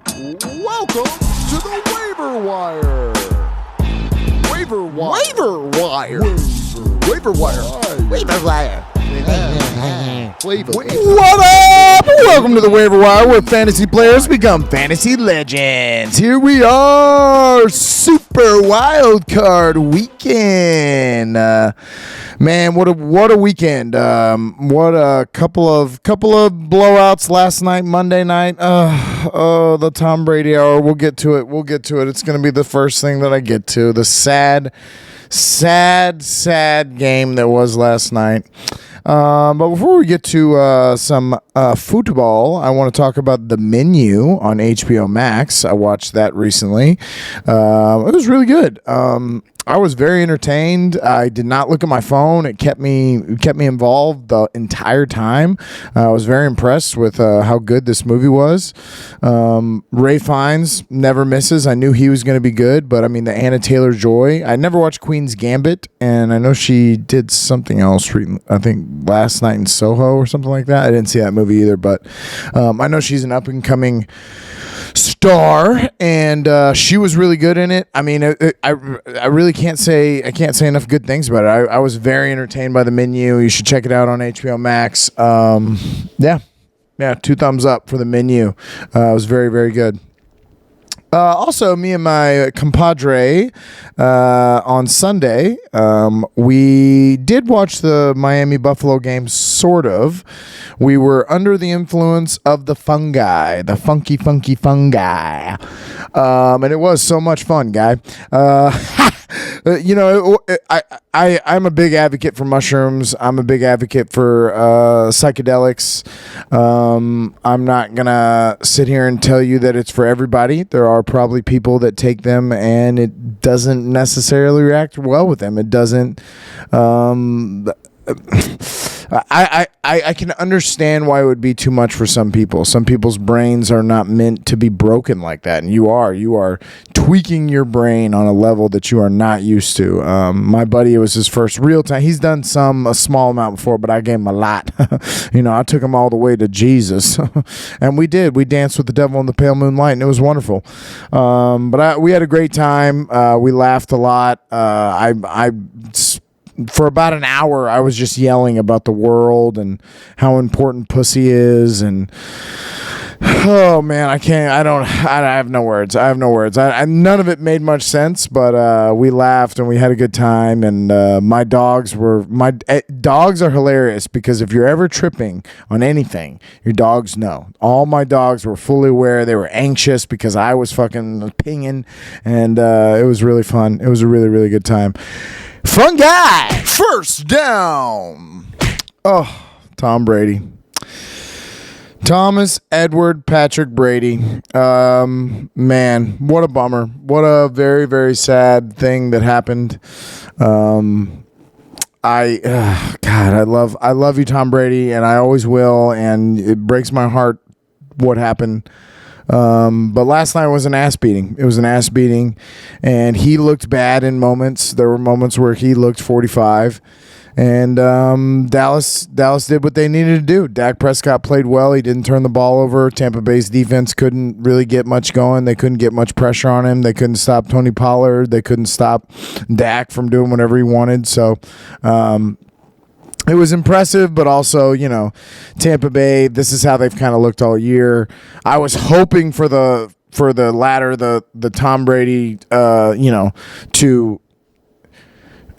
Welcome to the Waiver Wire. Waiver Wire. Waiver Wire. Waiver Wire. Waiver Wire. What up? Welcome to the Waiver Wire, where fantasy players become fantasy legends. Here we are, Super Wild Card Weekend. Man, what a weekend! What a couple of blowouts last night, Monday night. The Tom Brady hour. We'll get to it. It's going to be the first thing that I get to. The sad game that was last night. But before we get to some football, I want to talk about The Menu on HBO Max. I watched that recently. It was really good. I was very entertained. I did not look at my phone. It kept me involved the entire time. I was very impressed with how good this movie was. Ray Fiennes never misses. I knew he was going to be good, but I mean, the Anna Taylor-Joy. I never watched Queen's Gambit, and I know she did something else, I think last night in Soho or something like that. I didn't see that movie either, but I know she's an up-and-coming star, and she was really good in it. I mean, I really can't say enough good things about it. I was very entertained by The Menu. You should check it out on HBO Max. Yeah, 2 thumbs up for The Menu. It was very, very good. Also, me and my compadre on Sunday, we did watch the Miami-Buffalo game, sort of. We were under the influence of the fungi, the funky fungi. And it was so much fun, guy. I'm a big advocate for mushrooms. I'm a big advocate for psychedelics. I'm not going to sit here and tell you that it's for everybody. There are probably people that take them and it doesn't necessarily react well with them. It doesn't. I can understand why it would be too much for some people. Some people's brains are not meant to be broken like that, and you are tweaking your brain on a level that you are not used to. My buddy, it was his first real time. He's done a small amount before, but I gave him a lot. I took him all the way to Jesus, and we danced with the devil in the pale moonlight, and it was wonderful. But we had a great time. We laughed a lot. For about an hour, I was just yelling about the world and how important pussy is, and oh man, I have no words. None of it made much sense, but we laughed and we had a good time. And my dogs are hilarious, because if you're ever tripping on anything, your dogs know. All my dogs were fully aware. They were anxious because I was fucking pinging, and it was really fun. It was a really, really good time. Fun guy. First down. Oh, Tom Brady. Thomas Edward Patrick Brady. Man, what a bummer. What a very, very sad thing that happened. I love you, Tom Brady, and I always will, and it breaks my heart what happened. But last night was an ass beating. It was an ass beating, and he looked bad in moments. There were moments where he looked 45, and Dallas did what they needed to do. Dak Prescott played well. He didn't turn the ball over. Tampa Bay's defense couldn't really get much going. They couldn't get much pressure on him. They couldn't stop Tony Pollard. They couldn't stop Dak from doing whatever he wanted. So, it was impressive, but also, Tampa Bay, this is how they've kind of looked all year. I was hoping for the latter, the Tom Brady, to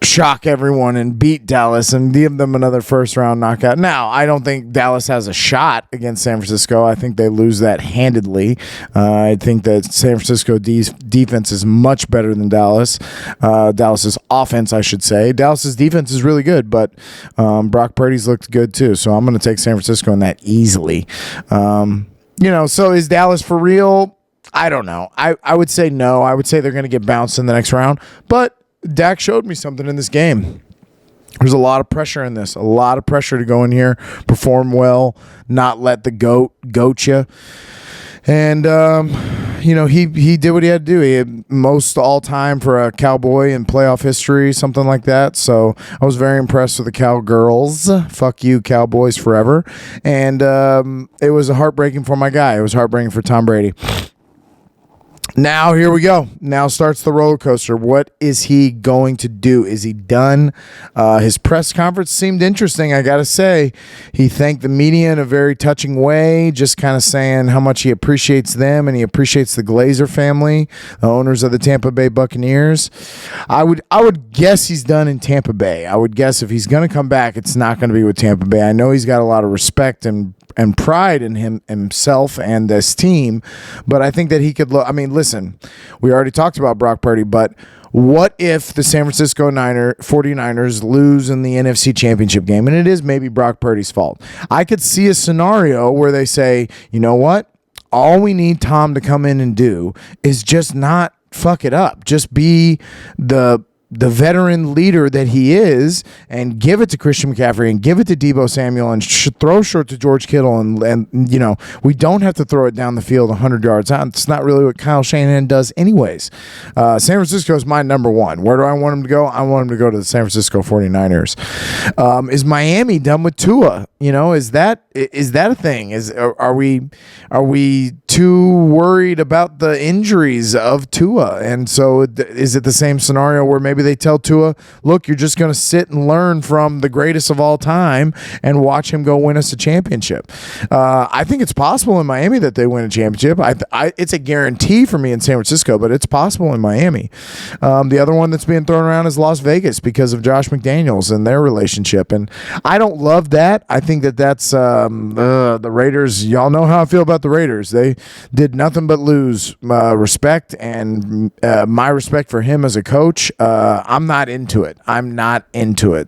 shock everyone and beat Dallas and give them another first-round knockout. Now, I don't think Dallas has a shot against San Francisco. I think they lose that handedly. I think that San Francisco defense is much better than Dallas. Dallas's offense, I should say. Dallas's defense is really good, but Brock Purdy's looked good too, so I'm going to take San Francisco in that easily. So is Dallas for real? I don't know. I would say no. I would say they're going to get bounced in the next round, but Dak showed me something in this game. There's a lot of pressure in this. A lot of pressure to go in here, perform well, not let the goat you. And, he did what he had to do. He had most all-time for a Cowboy in playoff history, something like that. So I was very impressed with the Cowgirls. Fuck you, Cowboys forever. And it was heartbreaking for my guy. It was heartbreaking for Tom Brady. Now, here we go. Now starts the roller coaster. What is he going to do? Is he done? His press conference seemed interesting, I got to say. He thanked the media in a very touching way, just kind of saying how much he appreciates them and he appreciates the Glazer family, the owners of the Tampa Bay Buccaneers. I would guess he's done in Tampa Bay. I would guess if he's going to come back, it's not going to be with Tampa Bay. I know he's got a lot of respect and pride in himself and this team, but I think that he could look. I mean, listen, we already talked about Brock Purdy, but what if the San Francisco 49ers lose in the NFC Championship game, and it is maybe Brock Purdy's fault? I could see a scenario where they say, you know what? All we need Tom to come in and do is just not fuck it up. Just be the veteran leader that he is, and give it to Christian McCaffrey and give it to Deebo Samuel and throw short to George Kittle. And you know, we don't have to throw it down the field 100 yards out. It's not really what Kyle Shanahan does anyways. San Francisco is my number one. Where do I want him to go? I want him to go to the San Francisco 49ers. Is Miami done with Tua? You know, is that a thing? Are we too worried about the injuries of Tua? And so is it the same scenario where maybe they tell Tua, look, you're just going to sit and learn from the greatest of all time and watch him go win us a championship? I think it's possible in Miami that they win a championship. It's a guarantee for me in San Francisco, but it's possible in Miami. The other one that's being thrown around is Las Vegas because of Josh McDaniels and their relationship. And I don't love that. I think that's the Raiders. Y'all know how I feel about the Raiders. They did nothing but lose respect, and my respect for him as a coach. I'm not into it.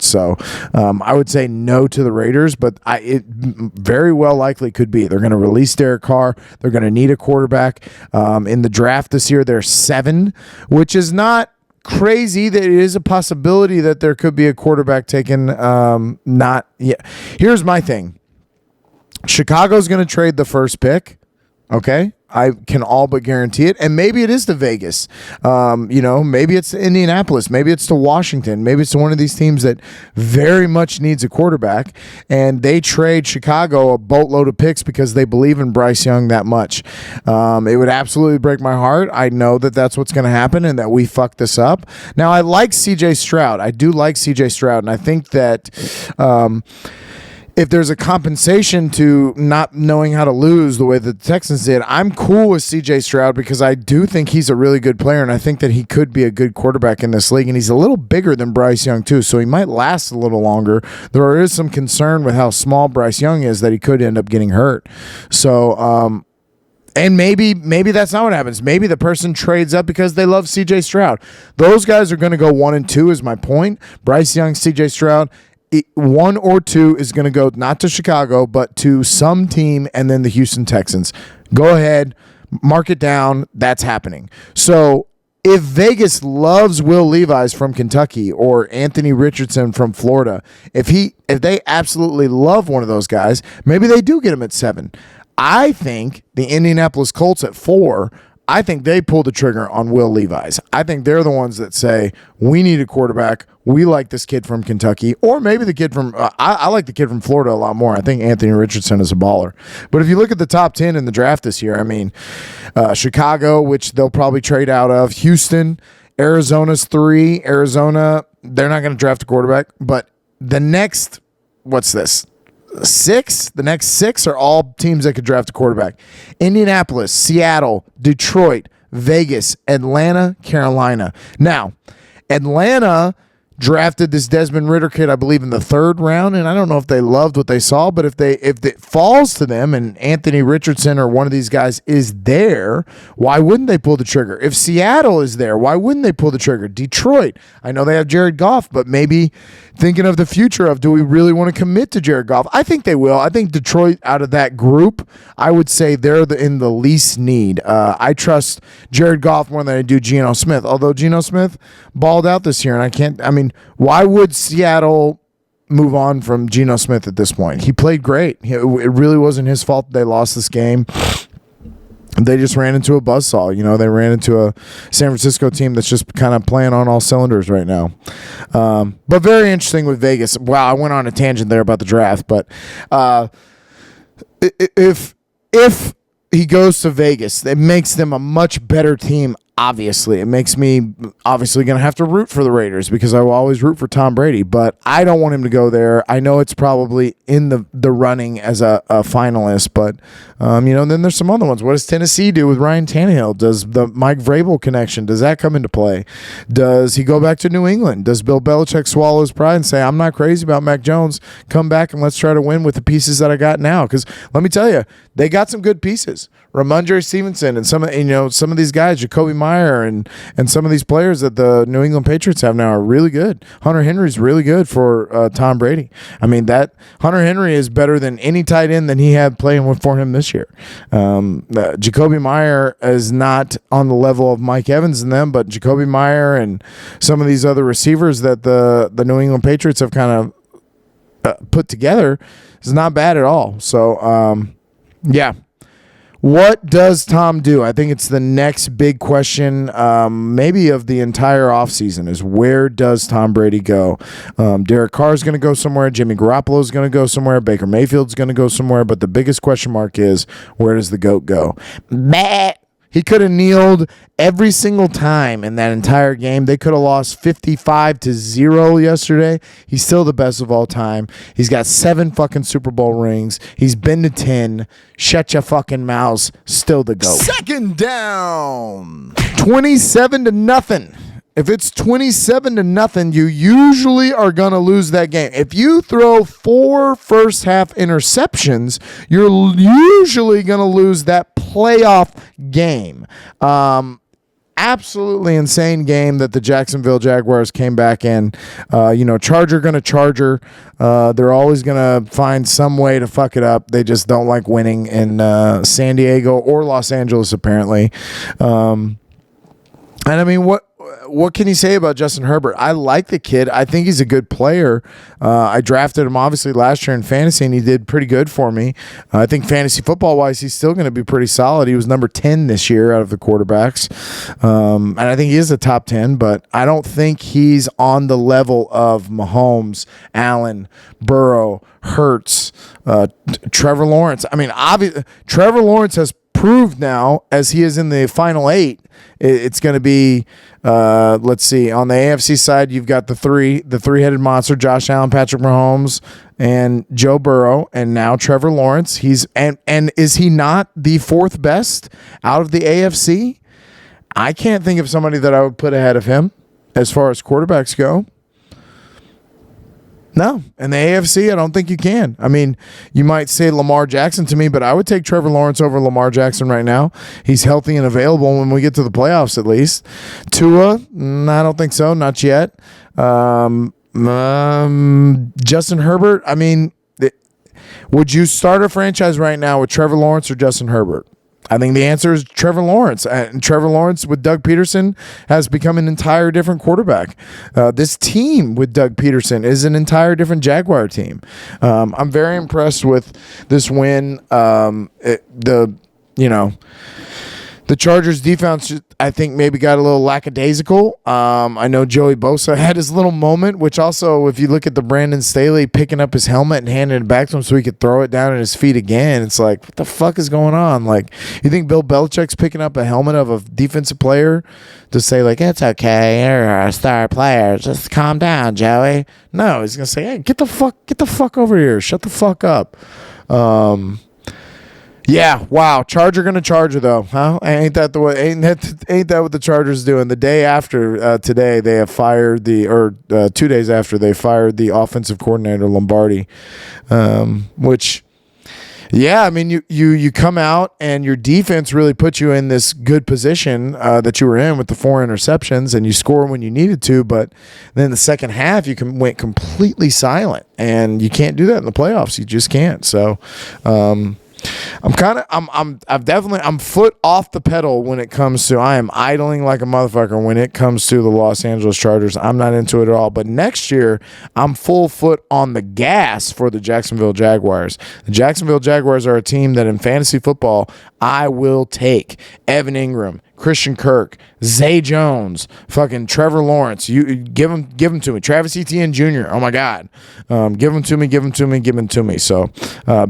So I would say no to the Raiders, but it very well likely could be. They're going to release Derek Carr. They're going to need a quarterback. In the draft this year, there's 7, which is not crazy. That it is a possibility that there could be a quarterback taken. Here's my thing. Chicago's going to trade the first pick. Okay, I can all but guarantee it. And maybe it is to Vegas. Maybe it's to Indianapolis. Maybe it's to Washington. Maybe it's to one of these teams that very much needs a quarterback. And they trade Chicago a boatload of picks because they believe in Bryce Young that much. It would absolutely break my heart. I know that that's what's going to happen and that we fucked this up. Now, I like C.J. Stroud. I do like C.J. Stroud. And I think that if there's a compensation to not knowing how to lose the way that the Texans did, I'm cool with C.J. Stroud because I do think he's a really good player, and I think that he could be a good quarterback in this league, and he's a little bigger than Bryce Young too, so he might last a little longer. There is some concern with how small Bryce Young is that he could end up getting hurt. So, and maybe that's not what happens. Maybe the person trades up because they love C.J. Stroud. Those guys are going to go 1 and 2 is my point. Bryce Young, C.J. Stroud. 1 or 2 is going to go not to Chicago, but to some team, and then the Houston Texans. Go ahead, mark it down. That's happening. So if Vegas loves Will Levis from Kentucky or Anthony Richardson from Florida, if they absolutely love one of those guys, maybe they do get him at 7. I think the Indianapolis Colts at 4. I think they pull the trigger on Will Levis. I think they're the ones that say, we need a quarterback. We like this kid from Kentucky. Or maybe the kid from I like the kid from Florida a lot more. I think Anthony Richardson is a baller. But if you look at the top 10 in the draft this year, I mean, Chicago, which they'll probably trade out of, Houston, Arizona's 3. Arizona, they're not going to draft a quarterback. But the next, what's this? 6, the next 6 are all teams that could draft a quarterback. Indianapolis, Seattle, Detroit, Vegas, Atlanta, Carolina. Now, Atlanta drafted this Desmond Ridder kid, I believe, in the 3rd round, and I don't know if they loved what they saw, but if it falls to them and Anthony Richardson or one of these guys is there, why wouldn't they pull the trigger? If Seattle is there, why wouldn't they pull the trigger? Detroit, I know they have Jared Goff, but maybe thinking of the future of, do we really want to commit to Jared Goff? I think they will. I think Detroit, out of that group, I would say they're in the least need. I trust Jared Goff more than I do Geno Smith, although Geno Smith balled out this year, and why would Seattle move on from Geno Smith at this point? He played great. It really wasn't his fault that they lost this game. They just ran into a buzzsaw. They ran into a San Francisco team that's just kind of playing on all cylinders right now. But very interesting with Vegas. Wow, I went on a tangent there about the draft. But if he goes to Vegas. It makes them a much better team. Obviously, it makes me obviously going to have to root for the Raiders because I will always root for Tom Brady, but I don't want him to go there. I know it's probably in the running as a finalist, but then there's some other ones. What does Tennessee do with Ryan Tannehill? Does the Mike Vrabel connection, does that come into play? Does he go back to New England? Does Bill Belichick swallow his pride and say, I'm not crazy about Mac Jones, come back and let's try to win with the pieces that I got now? Because let me tell you, they got some good pieces. Ramondre Stevenson and some of these guys, Jacoby Meyer and some of these players that the New England Patriots have now are really good. Hunter Henry's really good for Tom Brady. I mean, that Hunter Henry is better than any tight end that he had playing for him this year. Jacoby Meyer is not on the level of Mike Evans and them, but Jacoby Meyer and some of these other receivers that the New England Patriots have kind of put together is not bad at all. So, yeah. What does Tom do? I think it's the next big question, maybe of the entire offseason, is where does Tom Brady go? Derek Carr is going to go somewhere. Jimmy Garoppolo is going to go somewhere. Baker Mayfield's going to go somewhere. But the biggest question mark is, where does the GOAT go? He could have kneeled every single time in that entire game. They could have lost 55-0 yesterday. He's still the best of all time. He's got 7 fucking Super Bowl rings. He's been to 10. Shut your fucking mouths. Still the GOAT. Second down. 27-0. If it's 27-0, you usually are going to lose that game. If you throw 4 first half interceptions, you're usually going to lose that playoff game. Absolutely insane game that the Jacksonville Jaguars came back in. Charger going to Charger. They're always going to find some way to fuck it up. They just don't like winning in San Diego or Los Angeles, apparently. And I mean, what can you say about Justin Herbert? I like the kid. I think he's a good player. I drafted him obviously last year in fantasy, and he did pretty good for me. I think fantasy football-wise, he's still going to be pretty solid. He was number 10 this year out of the quarterbacks. And I think he is a top 10, but I don't think he's on the level of Mahomes, Allen, Burrow, Hurts, Trevor Lawrence. I mean, obviously, Trevor Lawrence has proved now, as he is in the final 8, it's going to be, let's see, on the AFC side, you've got the three-headed monster, Josh Allen, Patrick Mahomes, and Joe Burrow, and now Trevor Lawrence. And is he not the 4th best out of the AFC? I can't think of somebody that I would put ahead of him as far as quarterbacks go. No, in the AFC, I don't think you can. I mean, you might say Lamar Jackson to me, but I would take Trevor Lawrence over Lamar Jackson right now. He's healthy and available when we get to the playoffs, at least. Tua, I don't think so, not yet. Justin Herbert, I mean, would you start a franchise right now with Trevor Lawrence or Justin Herbert? I think the answer is Trevor Lawrence. And Trevor Lawrence with Doug Peterson has become an entire different quarterback. This team with Doug Peterson is an entire different Jaguar team. I'm very impressed with this win. The Chargers defense, I think, maybe got a little lackadaisical. I know Joey Bosa had his little moment, which also, if you look at the Brandon Staley picking up his helmet and handing it back to him so he could throw it down at his feet again, it's like, what the fuck is going on? Like, you think Bill Belichick's picking up a helmet of a defensive player to say, like, it's okay, you're a star player, just calm down, Joey? No, he's going to say, hey, get the fuck over here, shut the fuck up. Yeah, wow. Charger gonna Charger though, huh? Ain't that what the Chargers doing? The day after today, they have fired 2 days after they fired the offensive coordinator Lombardi, which, yeah, I mean, you come out and your defense really put you in this good position that you were in with the 4 interceptions, and you score when you needed to, but then the second half you went completely silent, and you can't do that in the playoffs. You just can't. So. I'm foot off the pedal when it comes to, I am idling like a motherfucker when it comes to the Los Angeles Chargers. I'm not into it at all. But next year, I'm full foot on the gas for the Jacksonville Jaguars. The Jacksonville Jaguars are a team that in fantasy football, I will take Evan Ingram, Christian Kirk, Zay Jones, fucking Trevor Lawrence. You give them to me. Travis Etienne Jr. Oh my God, give them to me. So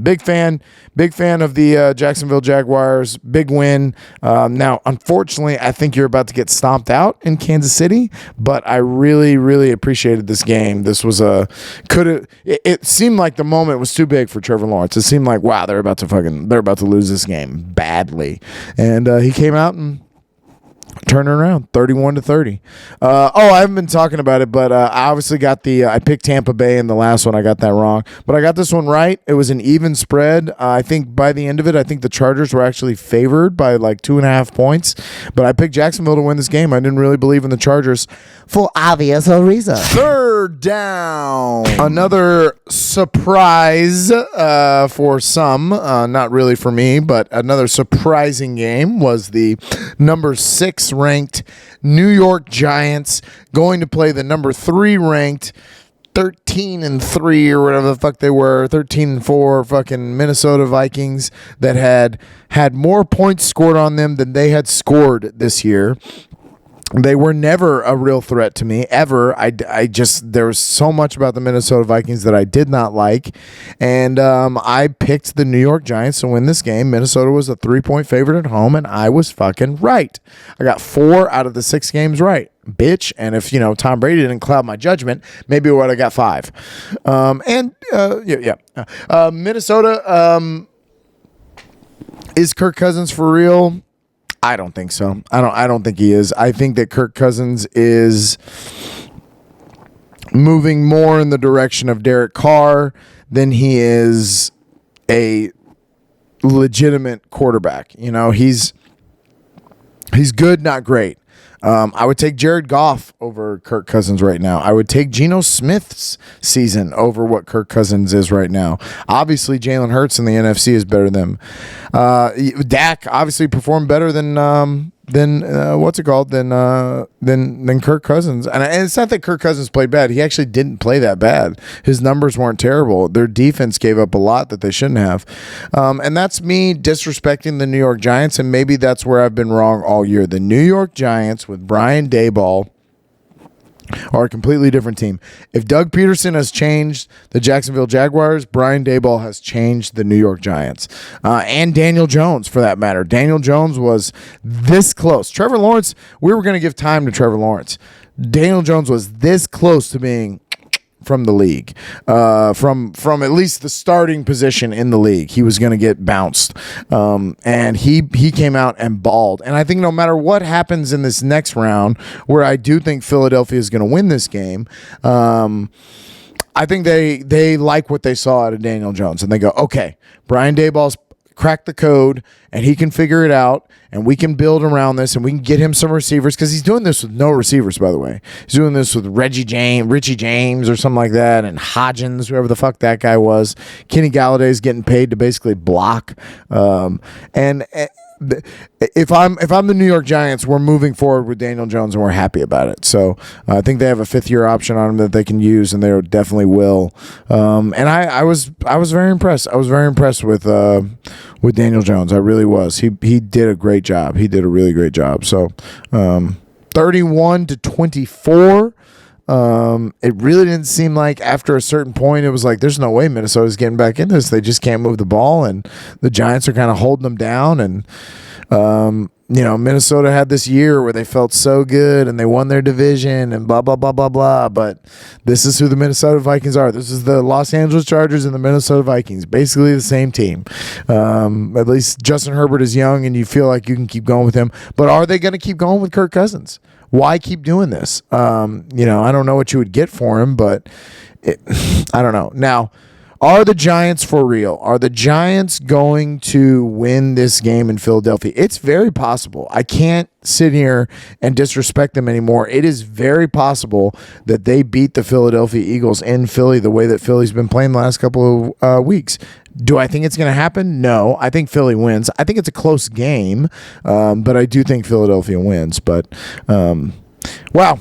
big fan of the Jacksonville Jaguars. Big win. Now, unfortunately, I think you're about to get stomped out in Kansas City, but I really, really appreciated this game. This was it seemed like the moment was too big for Trevor Lawrence. It seemed like, wow, they're about to lose this game badly, and he came out and turn it around, 31-30. I haven't been talking about it, but I obviously got I picked Tampa Bay in the last one. I got that wrong, but I got this one right. It was an even spread. I think by the end of it, I think the Chargers were actually favored by like 2.5 points, but I picked Jacksonville to win this game. I didn't really believe in the Chargers for obvious reasons. Third down. Another surprise for some, not really for me, but another surprising game was the number 6 ranked New York Giants going to play the number 3 ranked 13-3 or whatever the fuck they were, 13-4 fucking Minnesota Vikings that had more points scored on them than they had scored this year. They were never a real threat to me, ever. There was so much about the Minnesota Vikings that I did not like. And I picked the New York Giants to win this game. Minnesota was a 3-point favorite at home, and I was fucking right. I got 4 out of the 6 games right, bitch. And if, Tom Brady didn't cloud my judgment, maybe I would have got 5. Minnesota, is Kirk Cousins for real? I don't think so. I don't think he is. I think that Kirk Cousins is moving more in the direction of Derek Carr than he is a legitimate quarterback. He's good, not great. I would take Jared Goff over Kirk Cousins right now. I would take Geno Smith's season over what Kirk Cousins is right now. Obviously, Jalen Hurts in the NFC is better than Dak. Obviously, performed better than Kirk Cousins. And it's not that Kirk Cousins played bad. He actually didn't play that bad. His numbers weren't terrible. Their defense gave up a lot that they shouldn't have. And that's me disrespecting the New York Giants, and maybe that's where I've been wrong all year. The New York Giants with Brian Daboll are a completely different team. If Doug Peterson has changed the Jacksonville Jaguars, Brian Daboll has changed the New York Giants. And Daniel Jones, for that matter. Daniel Jones was this close. Trevor Lawrence, we were going to give time to Trevor Lawrence. Daniel Jones was this close to being from the league, from at least the starting position in the league. He was going to get bounced, and he came out and balled. And I think no matter what happens in this next round, where I do think Philadelphia is going to win this game, I think they like what they saw out of Daniel Jones, and they go, okay, Brian Daboll's cracked the code, and he can figure it out, and we can build around this, and we can get him some receivers, because he's doing this with no receivers, by the way. He's doing this with Richie James or something like that, and Hodgins, whoever the fuck that guy was. Kenny Galladay's getting paid to basically block. If I'm the New York Giants, we're moving forward with Daniel Jones, and we're happy about it. So I think they have a 5th-year option on him that they can use, and they definitely will. And I was very impressed. I was very impressed with Daniel Jones. I really was. He did a great job. He did a really great job. So 31-24. It really didn't seem like after a certain point it was like there's no way Minnesota's getting back in this. They just can't move the ball, and the Giants are kind of holding them down. And Minnesota had this year where they felt so good and they won their division and blah blah blah blah blah. But this is who the Minnesota Vikings are. This is the Los Angeles Chargers and the Minnesota Vikings, basically the same team. At least Justin Herbert is young, and you feel like you can keep going with him. But are they going to keep going with Kirk Cousins? Why keep doing this? I don't know what you would get for him, but I don't know. Now, are the Giants for real? Are the Giants going to win this game in Philadelphia? It's very possible. I can't sit here and disrespect them anymore. It is very possible that they beat the Philadelphia Eagles in Philly the way that Philly's been playing the last couple of weeks. Do I think it's going to happen? No. I think Philly wins. I think it's a close game, but I do think Philadelphia wins. But, wow.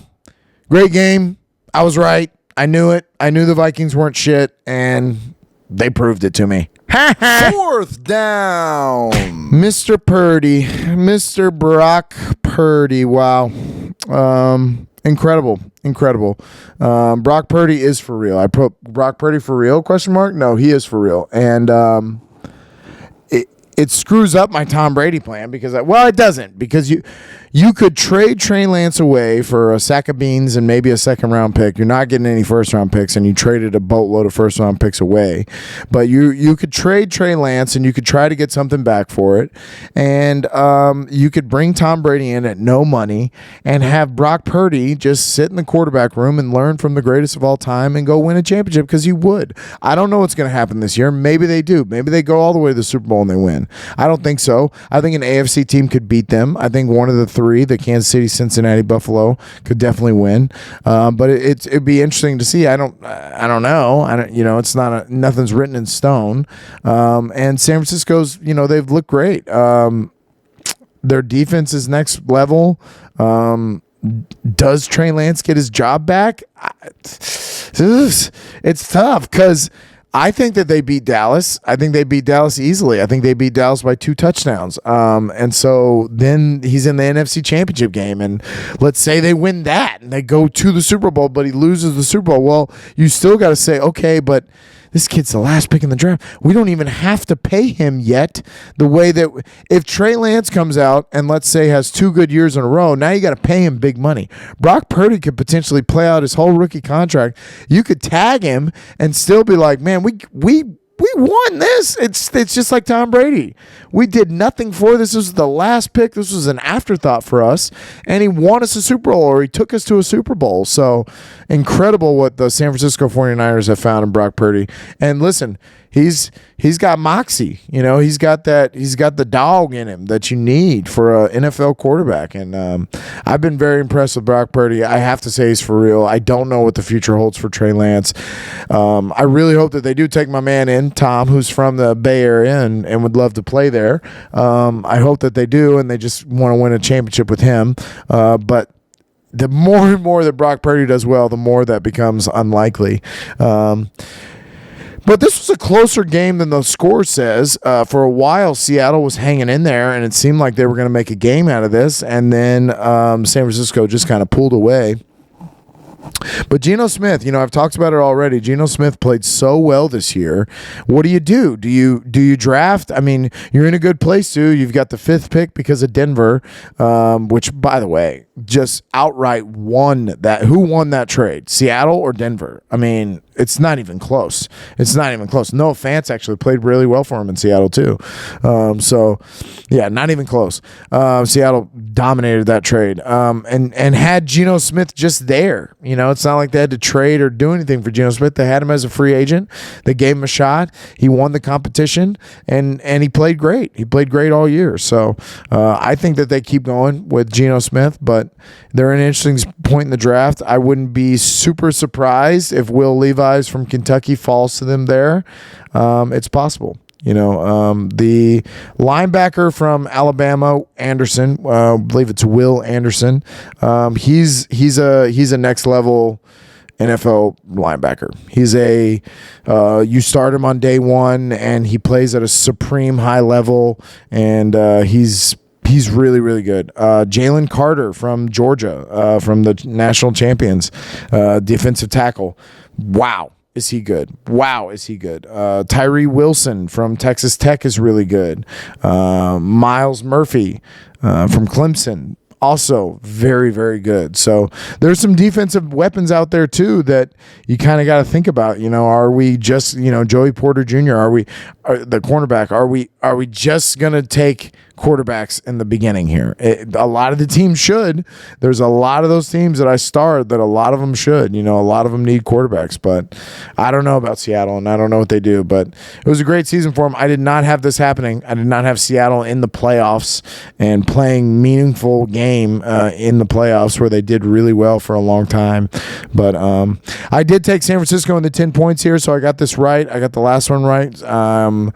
Great game. I was right. I knew it. I knew the Vikings weren't shit, and They proved it to me. Fourth down. Mr. Purdy, Mr. Brock Purdy. Wow. Incredible. Brock Purdy is for real. I put Brock Purdy for real, question mark? No, he is for real. And it screws up my Tom Brady plan because it doesn't, because you could trade Trey Lance away for a sack of beans and maybe a second round pick. You're not getting any first round picks, and you traded a boatload of first round picks away. But you could trade Trey Lance and you could try to get something back for it, and you could bring Tom Brady in at no money and have Brock Purdy just sit in the quarterback room and learn from the greatest of all time and go win a championship, because he would. I don't know what's going to happen this year. Maybe they do. Maybe they go all the way to the Super Bowl and they win. I don't think so. I think an AFC team could beat them. I think one of the three, the Kansas City, Cincinnati, Buffalo, could definitely win. But it'd be interesting to see. I don't know. It's not nothing's written in stone. And San Francisco's, they've looked great. Their defense is next level. Does Trey Lance get his job back? It's tough, because I think that they beat Dallas. I think they beat Dallas easily. I think they beat Dallas by 2 touchdowns. And so then he's in the NFC Championship game. And let's say they win that and they go to the Super Bowl, but he loses the Super Bowl. Well, you still got to say, okay, but this kid's the last pick in the draft. We don't even have to pay him yet. The way that if Trey Lance comes out and let's say has 2 good years in a row, now you got to pay him big money. Brock Purdy could potentially play out his whole rookie contract. You could tag him and still be like, man, we won this. It's just like Tom Brady. We did nothing for this. This was the last pick. This was an afterthought for us. And he won us a Super Bowl, or he took us to a Super Bowl. So incredible what the San Francisco 49ers have found in Brock Purdy. And listen, he's got moxie. He's got the dog in him that you need for an NFL quarterback. And I've been very impressed with Brock Purdy. I have to say he's for real. I don't know what the future holds for Trey Lance. I really hope that they do take my man in, Tom, who's from the Bay Area and would love to play there. I hope that they do, and they just want to win a championship with him. But the more and more that Brock Purdy does well, the more that becomes unlikely. But this was a closer game than the score says. For a while, Seattle was hanging in there, and it seemed like they were going to make a game out of this. And then San Francisco just kind of pulled away. But Geno Smith, I've talked about it already. Geno Smith played so well this year. What do? Do you draft? I mean, you're in a good place too. You've got the 5th pick because of Denver, which, by the way, just outright won that. Who won that trade? Seattle or Denver? I mean, it's not even close. Noah Fant actually played really well for him in Seattle too. So, yeah, not even close. Seattle dominated that trade and had Geno Smith just there. It's not like they had to trade or do anything for Geno Smith. They had him as a free agent. They gave him a shot. He won the competition, and he played great. He played great all year. So I think that they keep going with Geno Smith, but they're in an interesting point in the draft. I wouldn't be super surprised if Will Levis from Kentucky falls to them there. It's possible. The linebacker from Alabama, Anderson, I believe it's Will Anderson. He's a next level NFL linebacker. He's you start him on day one, and he plays at a supreme high level, and he's really, really good. Jalen Carter from Georgia, from the national champions, defensive tackle. Wow. Is he good? Tyree Wilson from Texas Tech is really good. Miles Murphy from Clemson, also very, very good. So there's some defensive weapons out there too that you kind of got to think about. Are we just, Joey Porter Jr., are the cornerback, are we just going to take quarterbacks in the beginning here? A lot of the teams should. There's a lot of those teams that I starred that a lot of them should. A lot of them need quarterbacks, but I don't know about Seattle, and I don't know what they do. But it was a great season for them. I did not have this happening. I did not have Seattle in the playoffs and playing meaningful game in the playoffs where they did really well for a long time. But I did take San Francisco in the 10 points here, so I got this right. I got the last one right. I'm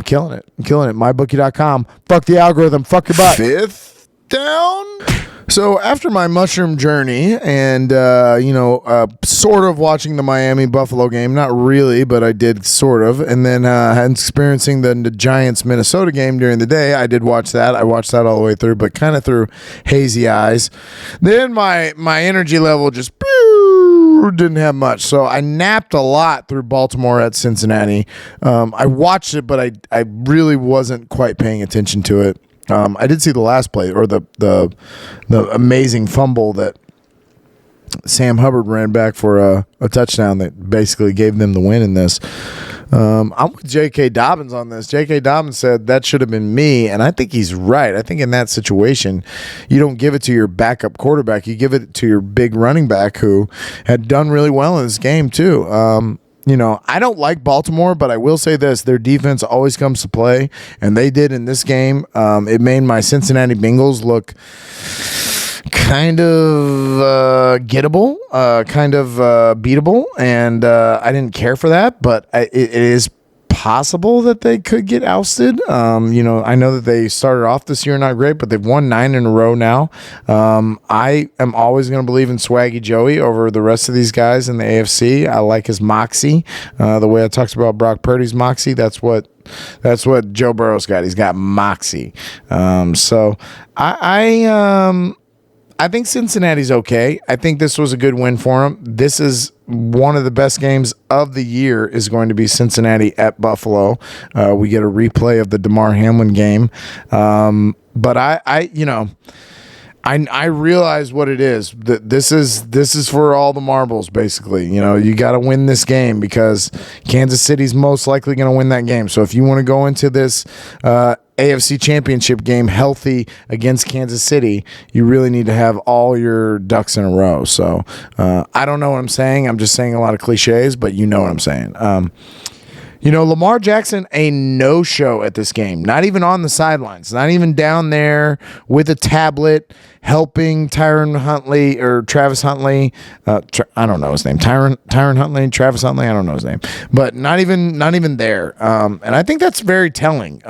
killing it. MyBookie.com. Fuck the algorithm. Fuck your butt. 5th down. So after my mushroom journey and, sort of watching the Miami-Buffalo game, not really, but I did sort of, and then experiencing the Giants-Minnesota game during the day, I did watch that. I watched that all the way through, but kind of through hazy eyes. Then my energy level just didn't have much, so I napped a lot through Baltimore at Cincinnati. I watched it, but I really wasn't quite paying attention to it. I did see the last play, or the amazing fumble that Sam Hubbard ran back for a touchdown that basically gave them the win in this. I'm with J.K. Dobbins on this. J.K. Dobbins said that should have been me, and I think he's right. I think in that situation, you don't give it to your backup quarterback. You give it to your big running back who had done really well in this game too. I don't like Baltimore, but I will say this. Their defense always comes to play, and they did in this game. It made my Cincinnati Bengals look kind of gettable, kind of beatable, and I didn't care for that, but it is possible that they could get ousted. I know that they started off this year not great, but they've won 9 in a row now. I am always going to believe in Swaggy Joey over the rest of these guys in the AFC. I like his moxie. The way I talked about Brock Purdy's moxie, that's what Joe Burrow's got. He's got moxie. So I think Cincinnati's okay. I think this was a good win for them. This is one of the best games of the year is going to be Cincinnati at Buffalo. We get a replay of the Damar Hamlin game. But I realize what it is. This is for all the marbles, basically. You got to win this game because Kansas City's most likely going to win that game. So if you want to go into this AFC Championship game healthy against Kansas City, you really need to have all your ducks in a row. So I don't know what I'm saying. I'm just saying a lot of cliches, but you know what I'm saying. Lamar Jackson, a no-show at this game. Not even on the sidelines. Not even down there with a tablet helping Travis Huntley. I don't know his name. Tyron Huntley, Travis Huntley. I don't know his name. But not even there. And I think that's very telling.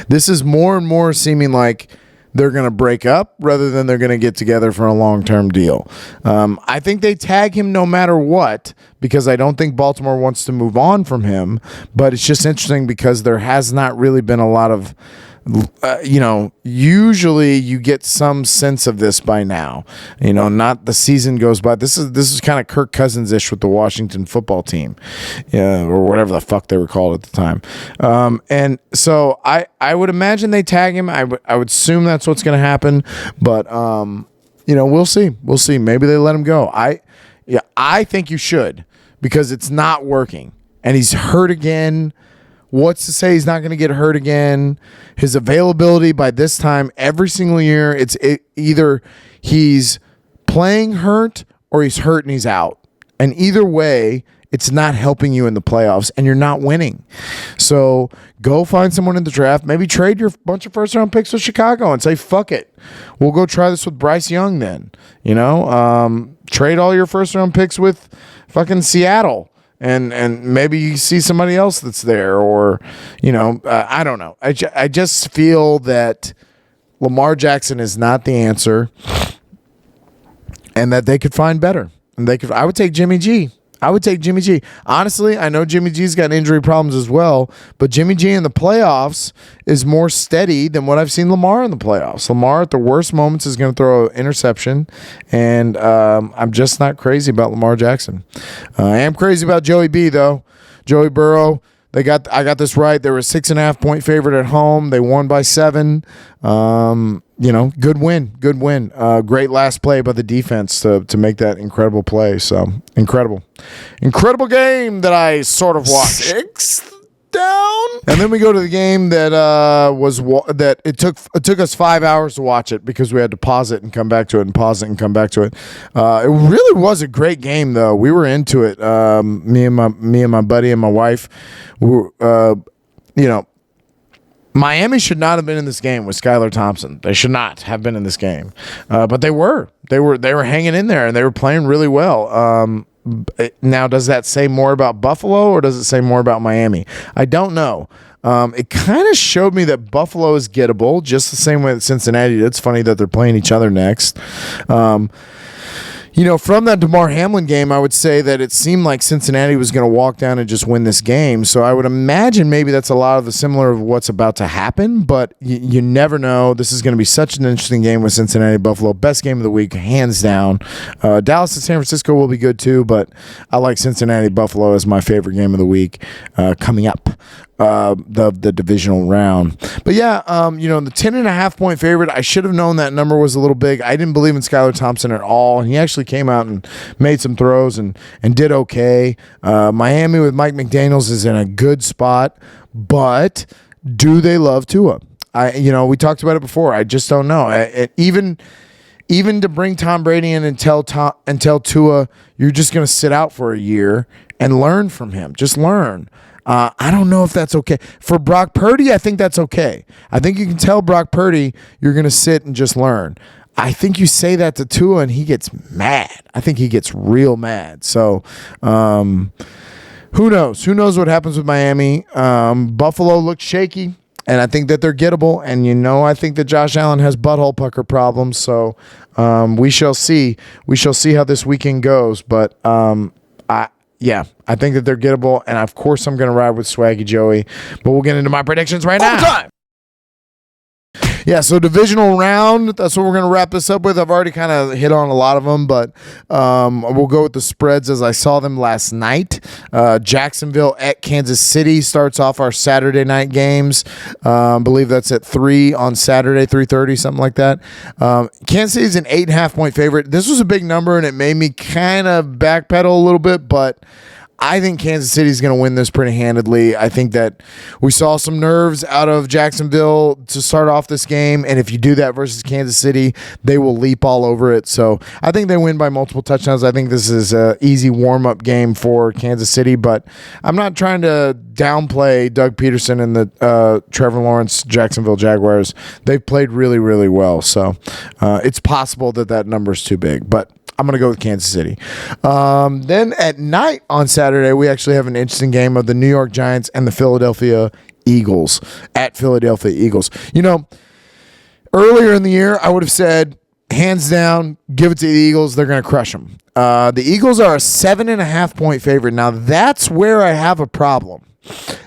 This is more and more seeming like they're going to break up rather than they're going to get together for a long-term deal. I think they tag him no matter what because I don't think Baltimore wants to move on from him. But it's just interesting because there has not really been a lot of usually you get some sense of this by now. Not the season goes by. This is kind of Kirk Cousins-ish with the Washington football team, or whatever the fuck they were called at the time. And so I would imagine they tag him. I would assume that's what's going to happen. But we'll see. We'll see. Maybe they let him go. I think you should because it's not working, and he's hurt again. What's to say he's not going to get hurt again? His availability by this time every single year, it's either he's playing hurt or he's hurt and he's out. And either way, it's not helping you in the playoffs and you're not winning. So go find someone in the draft. Maybe trade your bunch of first-round picks with Chicago and say, fuck it. We'll go try this with Bryce Young then. Trade all your first-round picks with fucking Seattle. And maybe you see somebody else that's there or, I don't know. I just feel that Lamar Jackson is not the answer and that they could find better. And I would take Jimmy G. Honestly, I know Jimmy G's got injury problems as well, but Jimmy G in the playoffs is more steady than what I've seen Lamar in the playoffs. Lamar at the worst moments is going to throw an interception, and I'm just not crazy about Lamar Jackson. I am crazy about Joey B, though. Joey Burrow, I got this right. They were a 6.5 point favorite at home. They won by 7. Good win. Great last play by the defense to make that incredible play. So incredible game that I sort of watched. 6th down, and then we go to the game that it took us 5 hours to watch it because we had to pause it and come back to it and pause it and come back to it. It really was a great game though. We were into it. Me and my buddy and my wife. Miami should not have been in this game with Skylar Thompson. They should not have been in this game, but they were. They were hanging in there and they were playing really well. Now, does that say more about Buffalo or does it say more about Miami? I don't know. It kind of showed me that Buffalo is gettable, just the same way that Cincinnati did. It's funny that they're playing each other next. From that DeMar Hamlin game, I would say that it seemed like Cincinnati was going to walk down and just win this game. So I would imagine maybe that's a lot of the similar of what's about to happen, but you never know. This is going to be such an interesting game with Cincinnati-Buffalo. Best game of the week, hands down. Dallas and San Francisco will be good too, but I like Cincinnati-Buffalo as my favorite game of the week coming up. The divisional round. But yeah, the 10.5 point favorite, I should have known that number was a little big. I didn't believe in Skylar Thompson at all. He actually came out and made some throws and did okay. Miami with Mike McDaniels is in a good spot, but do they love Tua? We talked about it before. I just don't know. Even to bring Tom Brady in and tell Tua, you're just going to sit out for a year and learn from him. Just learn. I don't know if that's okay. For Brock Purdy, I think that's okay. I think you can tell Brock Purdy you're going to sit and just learn. I think you say that to Tua and he gets mad. I think he gets real mad. So who knows? Who knows what happens with Miami? Buffalo looks shaky, and I think that they're gettable. And, I think that Josh Allen has butthole pucker problems. So we shall see. We shall see how this weekend goes. But I think that they're gettable, and of course I'm going to ride with Swaggy Joey. But we'll get into my predictions right now. Overtime. Yeah, so divisional round, that's what we're going to wrap this up with. I've already kind of hit on a lot of them, but we'll go with the spreads as I saw them last night. Jacksonville at Kansas City starts off our Saturday night games. I believe that's at 3 on Saturday, 3:30, something like that. Kansas City's an 8.5 point favorite. This was a big number, and it made me kind of backpedal a little bit, but I think Kansas City is going to win this pretty handedly. I think that we saw some nerves out of Jacksonville to start off this game, and if you do that versus Kansas City, they will leap all over it. So I think they win by multiple touchdowns. I think this is an easy warm-up game for Kansas City, but I'm not trying to downplay Doug Peterson and the Trevor Lawrence Jacksonville Jaguars. They've played really, really well. So it's possible that number is too big, but I'm going to go with Kansas City. Then at night on Saturday, we actually have an interesting game of the New York Giants and the Philadelphia Eagles at Philadelphia Eagles. Earlier in the year, I would have said, hands down, give it to the Eagles. They're going to crush them. The Eagles are a 7.5 point favorite. Now, that's where I have a problem.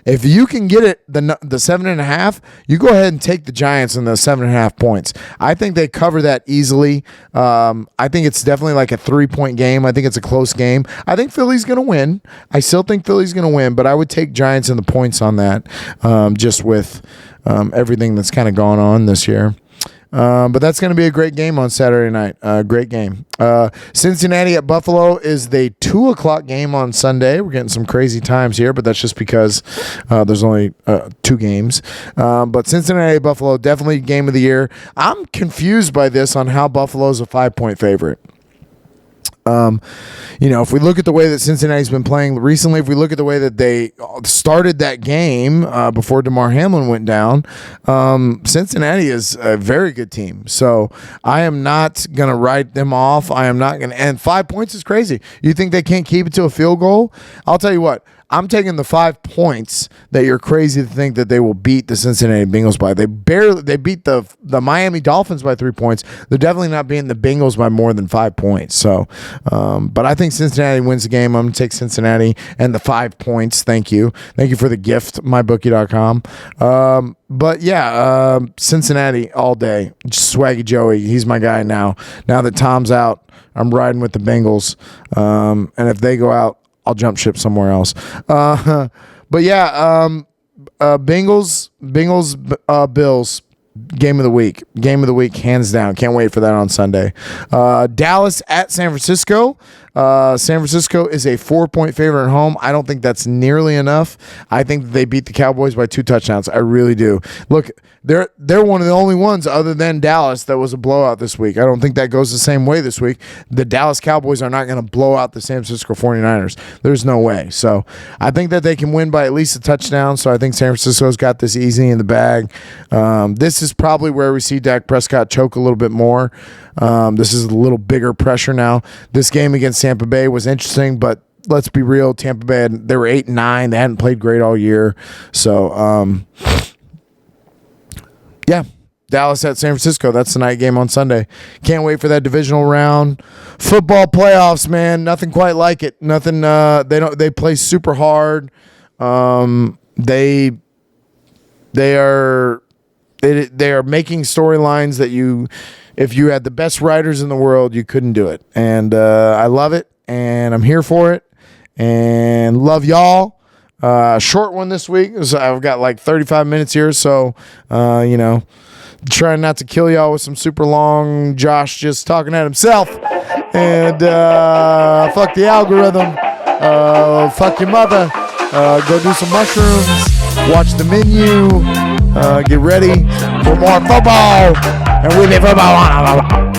If you can get it, the 7.5, you go ahead and take the Giants in the 7.5 points. I think they cover that easily. I think it's definitely like a 3-point game. I think it's a close game. I think Philly's going to win. I still think Philly's going to win, but I would take Giants in the points on that, just with everything that's kind of gone on this year. But that's going to be a great game on Saturday night. Great game. Cincinnati at Buffalo is the 2 o'clock game on Sunday. We're getting some crazy times here, but that's just because there's only 2 games. But Cincinnati at Buffalo, definitely game of the year. I'm confused by this on how Buffalo's a 5-point favorite. If we look at the way that Cincinnati's been playing recently, if we look at the way that they started that game before DeMar Hamlin went down, Cincinnati is a very good team. So I am not going to write them off. I am not going to. And 5 points is crazy. You think they can't keep it to a field goal? I'll tell you what. I'm taking the 5 points that you're crazy to think that they will beat the Cincinnati Bengals by. They beat the Miami Dolphins by 3 points. They're definitely not beating the Bengals by more than 5 points. So, but I think Cincinnati wins the game. I'm going to take Cincinnati and the 5 points. Thank you. Thank you for the gift, mybookie.com. But yeah, Cincinnati all day. Just Swaggy Joey. He's my guy now. Now that Tom's out, I'm riding with the Bengals. And if they go out, I'll jump ship somewhere else. But yeah, Bengals, Bills, game of the week. Game of the week, hands down. Can't wait for that on Sunday. Dallas at San Francisco. San Francisco is a 4-point favorite at home. I don't think that's nearly enough. I think they beat the Cowboys by 2 touchdowns. I really do. Look, they're one of the only ones other than Dallas that was a blowout this week. I don't think that goes the same way this week. The Dallas Cowboys are not going to blow out the San Francisco 49ers. There's no way. So I think that they can win by at least a touchdown. So I think San Francisco's got this easy in the bag. This is probably where we see Dak Prescott choke a little bit more. This is a little bigger pressure now. This game against Tampa Bay was interesting, but let's be real. Tampa Bay, they were 8-9. They hadn't played great all year. So, yeah. Dallas at San Francisco. That's the night game on Sunday. Can't wait for that divisional round. Football playoffs, man. Nothing quite like it. Nothing. They play super hard. They are making storylines that if you had the best writers in the world, you couldn't do it. And I love it, and I'm here for it, and love y'all. Short one this week. So I've got like 35 minutes here, so trying not to kill y'all with some super long Josh just talking at himself. And fuck the algorithm. Fuck your mother. Go do some mushrooms. Watch the menu. Get ready for more football. And we live football.